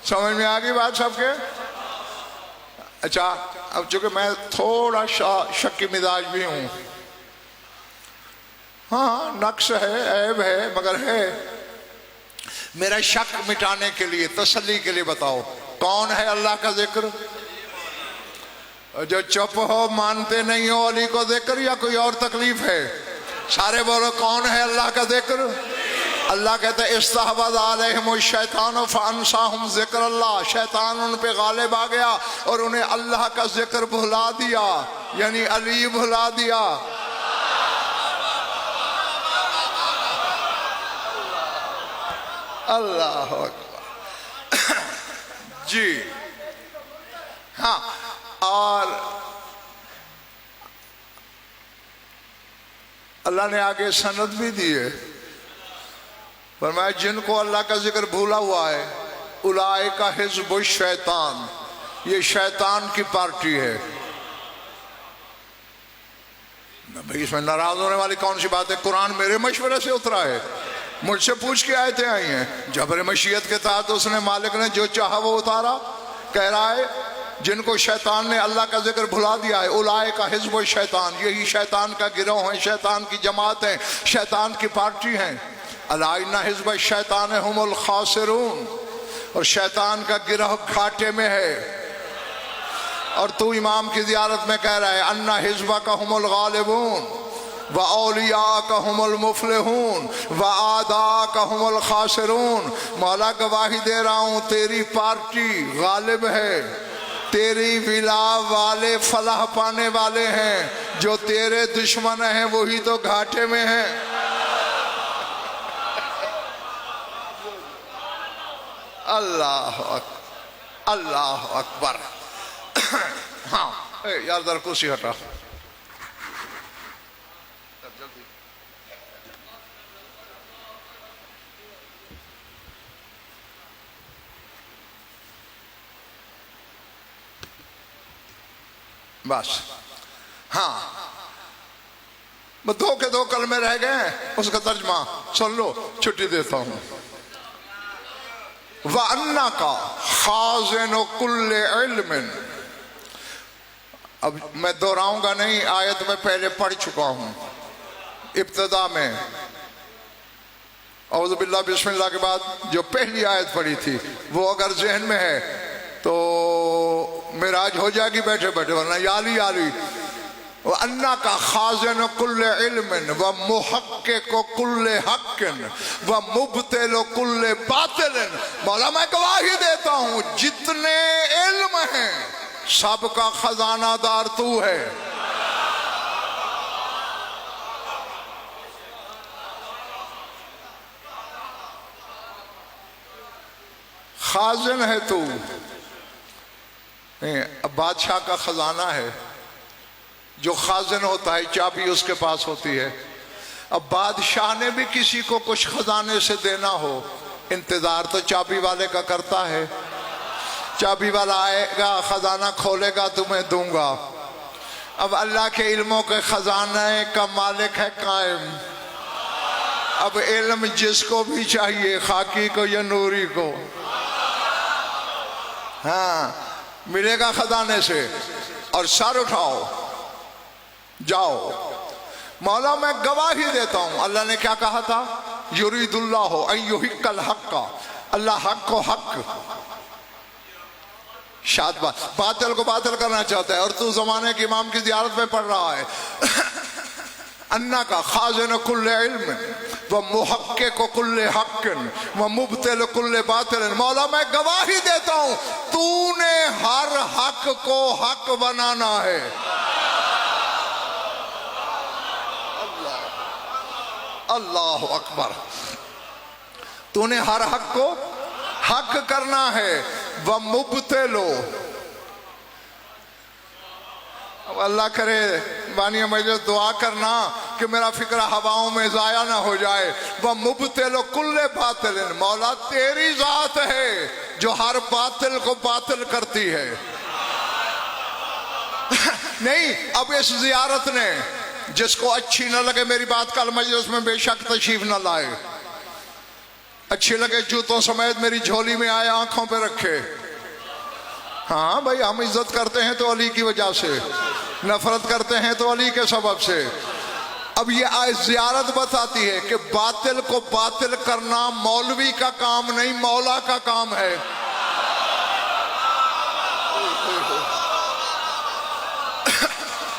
समझ में आ गई बात सबके? अच्छा, अब चूंकि मैं थोड़ा शक्की मिजाज भी हूं, हाँ नक्श है, ऐब है, मगर है। मेरा शक मिटाने के लिए, तसल्ली के लिए बताओ कौन है अल्लाह का जिक्र? जो चुप हो, मानते नहीं हो अली को जिक्र, या कोई और तकलीफ है? सारे बोलो कौन है अल्लाह का जिक्र? अल्लाह कहता है इस्तहवज़ अलैहिम शैतान फअनसाहुम ज़िक्रुल्लाह। शैतान उन पे गालिब आ गया और उन्हें अल्लाह का जिक्र भुला दिया, यानी अली भुला दिया। अल्लाह अकबर जी। हाँ, और अल्लाह ने आगे सनद भी दी है, फरमाया जिनको अल्लाह का जिक्र भूला हुआ है उलाइका हिज़्बुश शैतान, ये शैतान की पार्टी है। भाई इसमें नाराज होने वाली कौन सी बात है? कुरान मेरे मशवरे से उतरा है, मुझसे पूछ के आयतें आई हैं। जबर मशीयत के तहत उसने, मालिक ने जो चाहा वो उतारा। कह रहा है जिनको शैतान ने अल्लाह का जिक्र भुला दिया है, उलाइका हिज़्बुश शैतान, यही शैतान का गिरोह है, शैतान की जमात है, शैतान की पार्टी है। अला इन्ना हिज़्ब शैतान हुमुल खासिरून, और शैतान का गिरोह घाटे में है। और तू इमाम की ज़ियारत में कह रहा है अन्ना हिज़्ब का हुमुल गालिबून व औलिया का हुमुल मुफलिहून व आदा का हुमुल खासिरून। मौला गवाही दे रहा हूँ तेरी पार्टी गालिब है, तेरी विला वाले फलाह पाने वाले हैं, जो तेरे दुश्मन हैं वही तो घाटे में हैं। अल्लाह अकबर। हाँ यार जरा कुर्सी हटा, जल्दी। बस हाँ, दो के दो कलमे रह गए, उसका तर्जमा सुन लो, छुट्टी देता हूं। व अन्ना का खाज़िनु कुल्ले इल्मिन। अब मैं दोहराऊंगा नहीं, आयत में पहले पढ़ चुका हूं इब्तिदा में। औज़ु बिल्लाह बिस्मिल्लाह के बाद जो पहली आयत पढ़ी थी वो अगर जहन में है तो मिराज हो जाएगी बैठे बैठे, वरना याली याली। व अन्ना का खाज़िनु कुल्ले इल्मिन व मुहक्किकु कुल्ले हक्किन व मुब्तिलु कुल्ले बातिलिन। मौला मैं गवाही देता हूँ जितने इल्म हैं सबका खजानादार तू है। खाजिन है तू, अब बादशाह का खजाना है। जो खाजिन होता है चाबी उसके पास होती है। अब बादशाह ने भी किसी को कुछ खजाने से देना हो, इंतजार तो चाबी वाले का करता है। चाबी वाला आएगा, खजाना खोलेगा, तुम्हें दूंगा। अब अल्लाह के इल्मों के खजाने का मालिक है कायम, अब इल्म जिसको भी चाहिए, खाकी को या नूरी को, हाँ मिलेगा खजाने से। और सर उठाओ, जाओ। मौला मैं गवाही देता हूं, अल्लाह ने क्या कहा था? युरीदुल्लाहु अन युहिक्कल हक्का, अल्लाह हक को हक, शादबाद, बातिल को बातिल करना चाहता है। और तू जमाने के इमाम की ज़ियारत में पढ़ रहा है अन्ना का खाज़िन कुल्ले इल्म व मुहक्किक कुल्ले हक्किन व मुब्तिल कुल्ले बातिल। मौला मैं गवाही देता हूं, तूने हर हक को हक बनाना है। अल्लाह अकबर। तूने हर हक को हक करना है। व मुब्तिलो, अल्लाह करे बानिया मुझे दुआ करना कि मेरा फिक्र हवाओं में जाया ना हो जाए। वह मुब्तिल कुल्ले बातिल, मौला तेरी जात है जो हर बातिल को बातिल करती है। नहीं, अब इस जियारत ने जिसको अच्छी न लगे मेरी बात, कल मजलिस में बेशक तशरीफ न लाए, अच्छी लगे जूतों समेत मेरी झोली में आए, आंखों पे रखे। हाँ भाई, हम इज्जत करते हैं तो अली की वजह से, नफरत करते हैं तो अली के सबब से। अब ये ज़ियारत बताती है कि बातिल को बातिल करना मौलवी का काम नहीं, मौला का काम है।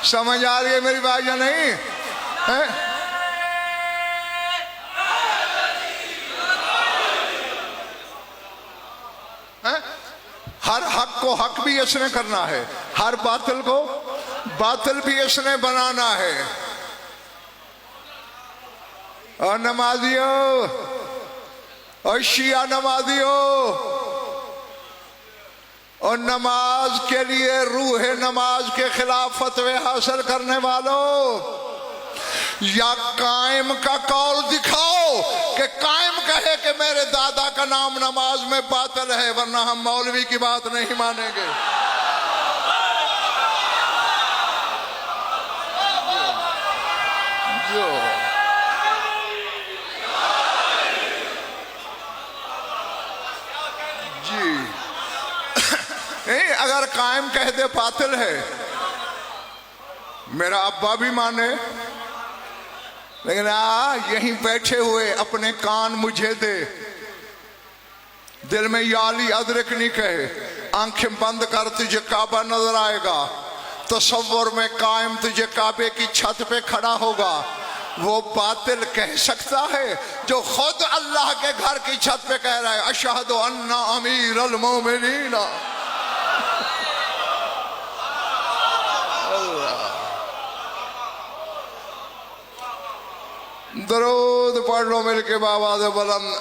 समझ आ रही है मेरी बात या नहीं है? हर हक को हक भी इसने करना है, हर बातिल को बातिल भी इसने बनाना है। और नमाजियों और शिया नमाजियों, और नमाज के लिए रूह नमाज के खिलाफ फतवे हासिल करने वालों, या कायम का कौल दिखाओ कि कायम कहे कि मेरे दादा का नाम नमाज में बातिल है, वरना हम मौलवी की बात नहीं मानेंगे। जो जी नहीं, अगर कायम कह दे बातिल है, मेरा अब्बा भी माने, लेकिन यहीं बैठे हुए अपने कान मुझे दे, दिल में याली अदरक नहीं कहे, आंखें बंद कर तुझे काबा नजर आएगा, तसव्वुर में कायम तुझे काबे की छत पे खड़ा होगा। वो बातिल कह सकता है जो खुद अल्लाह के घर की छत पे कह रहा है अशहदु अन्ना अमीरुल मोमिनीन। दरूद पढ़ लो मिलके बाबा दे बुलंद।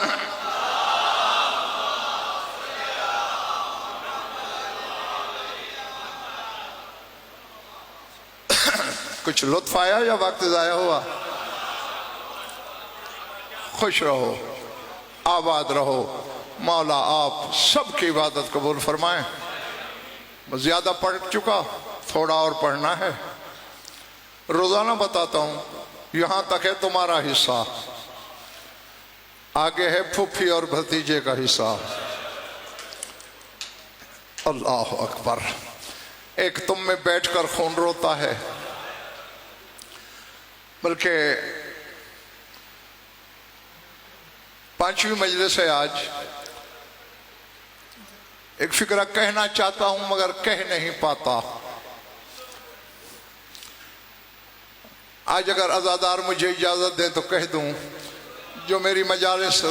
कुछ लुत्फ आया या वक्त जाया हुआ? खुश रहो, आबाद रहो। मौला आप सबकी इबादत कबूल फरमाएं। ज्यादा पढ़ चुका, थोड़ा और पढ़ना है। रोजाना बताता हूं, यहां तक है तुम्हारा हिस्सा, आगे है फूफी और भतीजे का हिस्सा। अल्लाह अकबर। एक तुम में बैठकर खून रोता है, बल्कि 5वीं मजलिस है आज। एक फिक्रा कहना चाहता हूं मगर कह नहीं पाता। आज अगर अज़ादार मुझे इजाजत दे तो कह दूं, जो मेरी मजालिस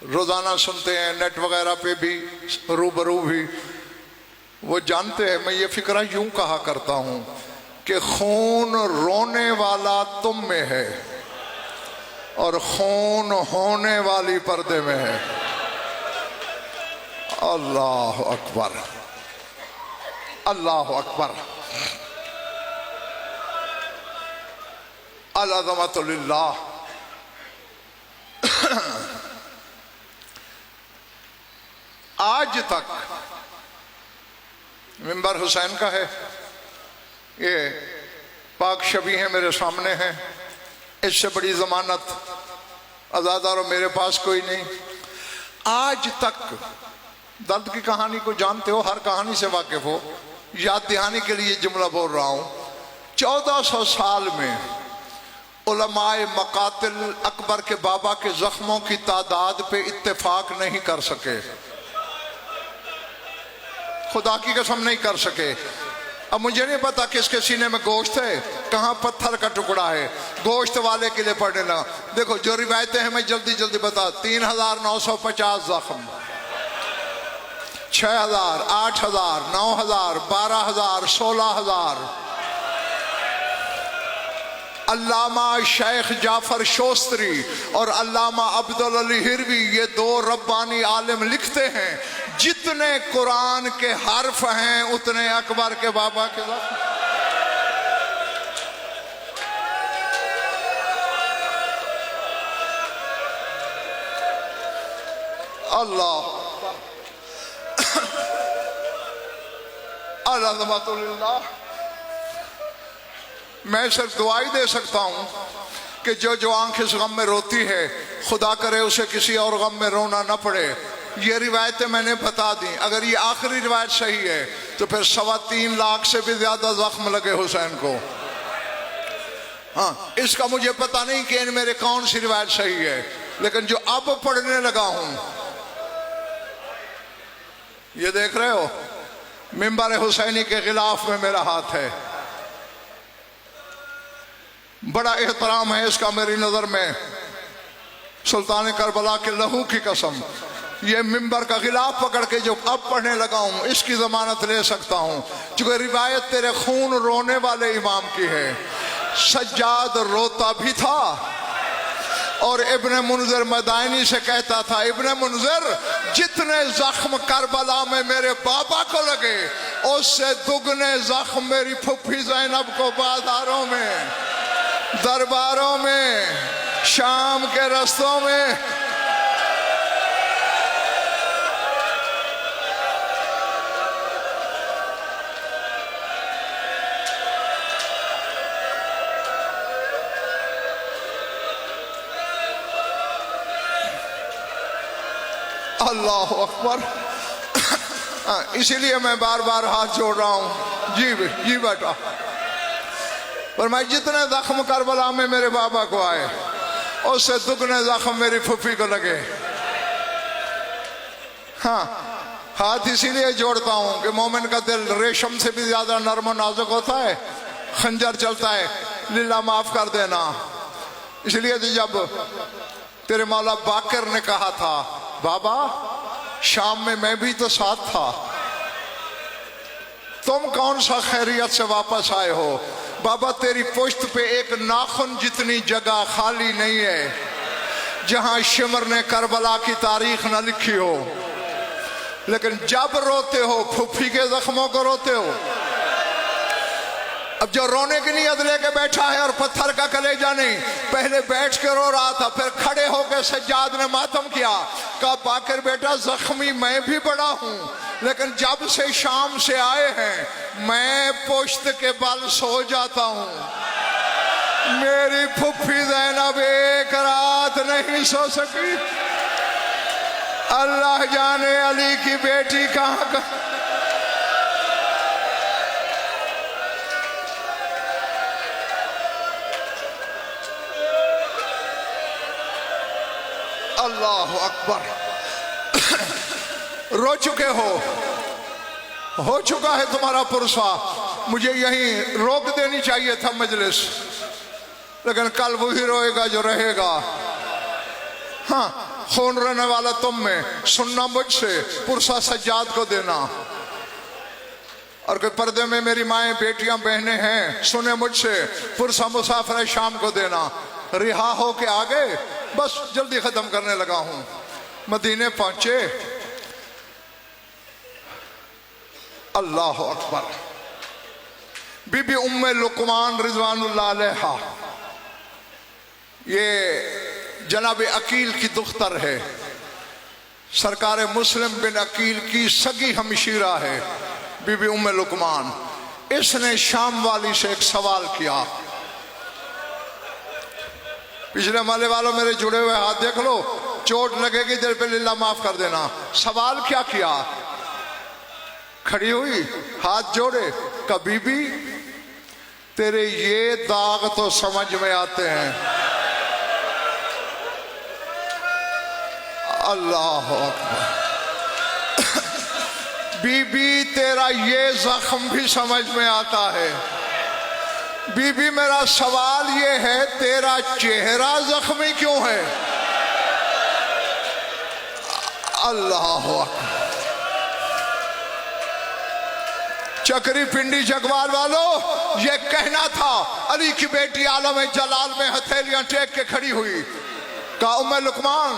रोजाना सुनते हैं, नेट वगैरह पे भी रूबरू भी, वो जानते हैं मैं ये फिक्रा यूं कहा करता हूं कि खून रोने वाला तुम में है और खून होने वाली पर्दे में है। अल्लाह अकबर, अल्लाह अकबर। अल-अज़मतु लिल्लाह। आज तक मिंबर हुसैन का है, ये पाक शबी है मेरे सामने है, इससे बड़ी जमानत अज़ादारों मेरे पास कोई नहीं। आज तक दर्द की कहानी को जानते हो, हर कहानी से वाकिफ हो, याद दहानी के लिए जुमला बोल रहा हूँ। 1400 साल में उलमाए मकातिल अकबर के बाबा के जख्मों की तादाद पे इत्तेफाक नहीं कर सके, खुदा की कसम नहीं कर सके। अब मुझे नहीं पता किसके सीने में गोश्त है, कहाँ पत्थर का टुकड़ा है, गोश्त वाले के लिए पढ़ने लगा। देखो जो रिवायतें हैं मैं जल्दी जल्दी बता, 3950 जख्म, 6000, 8000, 9000, 12000, 16000। अल्लामा शेख जाफर शोस्तरी और अल्लामा अब्दुल अली हिरवी, ये दो रब्बानी आलिम लिखते हैं, जितने कुरान के हर्फ हैं उतने अकबर के बाबा के जख्म। अल्लाह अल्लाह, मैं सिर्फ दुआई दे सकता हूं कि जो आंख इस गम में रोती है, खुदा करे उसे किसी और गम में रोना न पड़े। ये रिवायतें मैंने बता दी, अगर ये आखिरी रिवायत सही है तो फिर 3.25 लाख से भी ज्यादा जख्म लगे हुसैन को। हाँ, इसका मुझे पता नहीं कि इन मेरे कौन सी रिवायत सही है, लेकिन जो अब पढ़ने लगा हूं, ये देख रहे हो मिंबर हुसैनी के खिलाफ में मेरा हाथ है। बड़ा एहतराम है इसका मेरी नजर में, सुल्तान करबला के लहू की कसम। ये मिंबर का खिलाफ पकड़ के जो अब पढ़ने लगा हूं, इसकी जमानत ले सकता हूं, क्योंकि रिवायत तेरे खून रोने वाले इमाम की है। सज्जाद रोता भी था और इब्ने मुनज़िर मदाइनी से कहता था, इब्ने मुनज़िर, जितने जख्म करबला में मेरे बाबा को लगे उससे दुगने जख्म मेरी फुफ्फी ज़ैनब को बाजारों में, दरबारों में, शाम के रस्तों में। अल्लाह अकबर। इसीलिए मैं बार बार हाथ जोड़ रहा हूं। जी बेटा, पर मैं जितने जख्म करबला में मेरे बाबा को आए उससे दुगने जख्म मेरी फुफी को लगे। हाँ, हाथ इसीलिए जोड़ता हूं कि मोमिन का दिल रेशम से भी ज्यादा नरम और नाजुक होता है, खंजर चलता है, लीला माफ कर देना। इसलिए जब तेरे मौला बाकर ने कहा था, बाबा शाम में मैं भी तो साथ था, तुम कौन सा खैरियत से वापस आए हो? बाबा तेरी पुश्त पे एक नाखून जितनी जगह खाली नहीं है जहां शिमर ने करबला की तारीख न लिखी हो। लेकिन जब रोते हो फुफ्फी के जख्मों को रोते हो। अब जो रोने की नीयत लेके बैठा है और पत्थर का कलेजा नहीं, पहले बैठ के रो रहा था, फिर खड़े होकर सज्जाद ने मातम किया, कहा बाकर बेटा जख्मी मैं भी बड़ा हूं, लेकिन जब से शाम से आए हैं मैं पुश्त के बल सो जाता हूं। मेरी फुफ्फी ज़ैनब एक रात नहीं सो सकी। अल्लाह जाने अली की बेटी कहाँ अल्लाह अकबर। रो चुके हो चुका है तुम्हारा पुरसा। मुझे यहीं रोक देनी चाहिए था मजलिस, लेकिन कल वही रोएगा जो रहेगा। हाँ, खून रहने वाला तुम में, सुनना मुझसे, पुरसा सज्जाद को देना। और कोई पर्दे में मेरी माएँ बेटियां बहनें हैं, सुने मुझसे, पुरसा मुसाफिर शाम को देना। रिहा हो के आगे बस जल्दी खत्म करने लगा हूं। मदीने पहुंचे, अल्लाह अकबर। बीबी उम्मे लुकमान रिजवानुल्लाह अलैहा, ये जनाब अकील की दुख्तर है, सरकार मुस्लिम बिन अकील की सगी हमशीरा है बीबी उम्मे लुकमान। इसने शाम वाली से एक सवाल किया, पिछले माले वालों मेरे जुड़े हुए हाथ देख लो, चोट लगेगी दिल पे, लिल्ला माफ कर देना। सवाल क्या किया? खड़ी हुई, हाथ जोड़े, कभी भी तेरे ये दाग तो समझ में आते हैं। अल्लाह अकबर। बीबी तेरा ये जख्म भी समझ में आता है। बीबी मेरा सवाल ये है, तेरा चेहरा जख्मी क्यों है? अल्लाह अकबर। चक्री पिंडी जगवाल वालों, ये कहना था। अली की बेटी आलम जलाल में हथेलियां टेक के खड़ी हुई, कहा उम्मे लुकमान,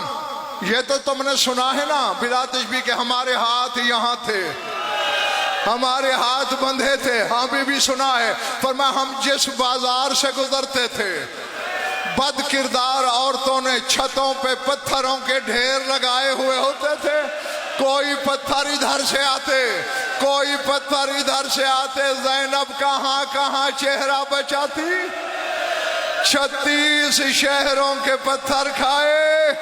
ये तो तुमने सुना है ना बिला तशबीह के हमारे हाथ यहाँ थे, हमारे हाथ बंधे थे। हाँ बीबी सुना है। फरमा हम जिस बाजार से गुजरते थे, बद किरदार औरतों ने छतों पे पत्थरों के ढेर लगाए हुए होते थे। कोई पत्थर इधर से आते, कोई पत्थर इधर से आते। ज़ैनब कहाँ कहाँ चेहरा बचाती। 36 शहरों के पत्थर खाए,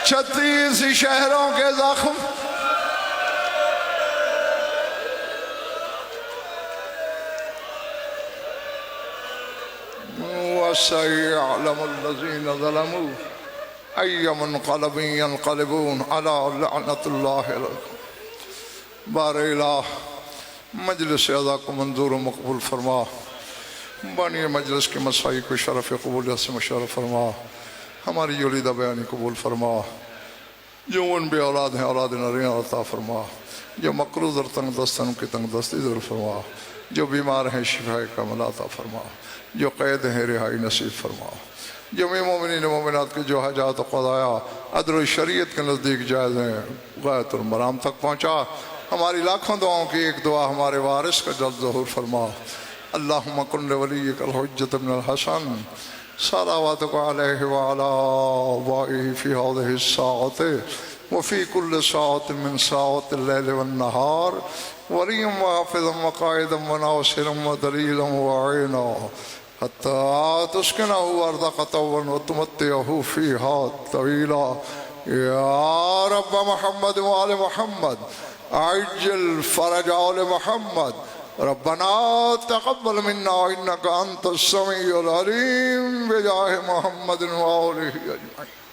36 शहरों के जख्म। वसयअलमुल्लज़ीन ज़लमू अय्यमुनक़लबिन यनक़लिबून अला लअनतुल्लाहि अलैहिम। बारिला मजलिस अज़ा को मंजूर व मकबूल फरमा। बानी मजलिस के मसाई को शरफ़ क़बूलियत से मुशर्रफ़ फरमा। हमारी योलिदा बयानी कबूल फरमा। जो उन बे औलाद हैं औलाद नरियाँ अता फरमा। जो मकरूज़ और तंग दस्तन की तंग दस्ती दूर फरमा। जो बीमार हैं शिफाए कामिल अता फरमा। जो कैद हैं रिहाई नसीब फरमा। जमी मोमिनीन मोमिनात के जो हाजात क़ज़ाया अदल शरीयत के नज़दीक जायज़ हैं, ग़ायतुल मराम तक पहुँचा। हमारी लाखों दुआओं की एक दुआ हमारे वारिस का जल्द ज़हूर फरमा। अल्लाहुम्मा कुन लिवलिय्यिकल हुज्जत इब्नुल हसन सलावतुका अलैहि व अला आबाइहि फ़ी हाज़िहि स्साअति व फ़ी कुल्लि साअतिन मिन साअतिल लैलि वन नहार वलिय्यन व हाफ़िज़न व क़ाइदन व नासिरन व दलीलन व आइना हत्ता तुस्किनहु अर्ज़क़तन व तुमत्तिअहु फ़ीहा तवीला। या रब्ब मुहम्मद व आले मुहम्मद अज्जिल फ़रज आले मुहम्मद। रब्बना तक़ब्बल मिन्ना इन्नका अंतस समीउल अलीम बिजाहि मुहम्मदिन व आलिहि अजमईन।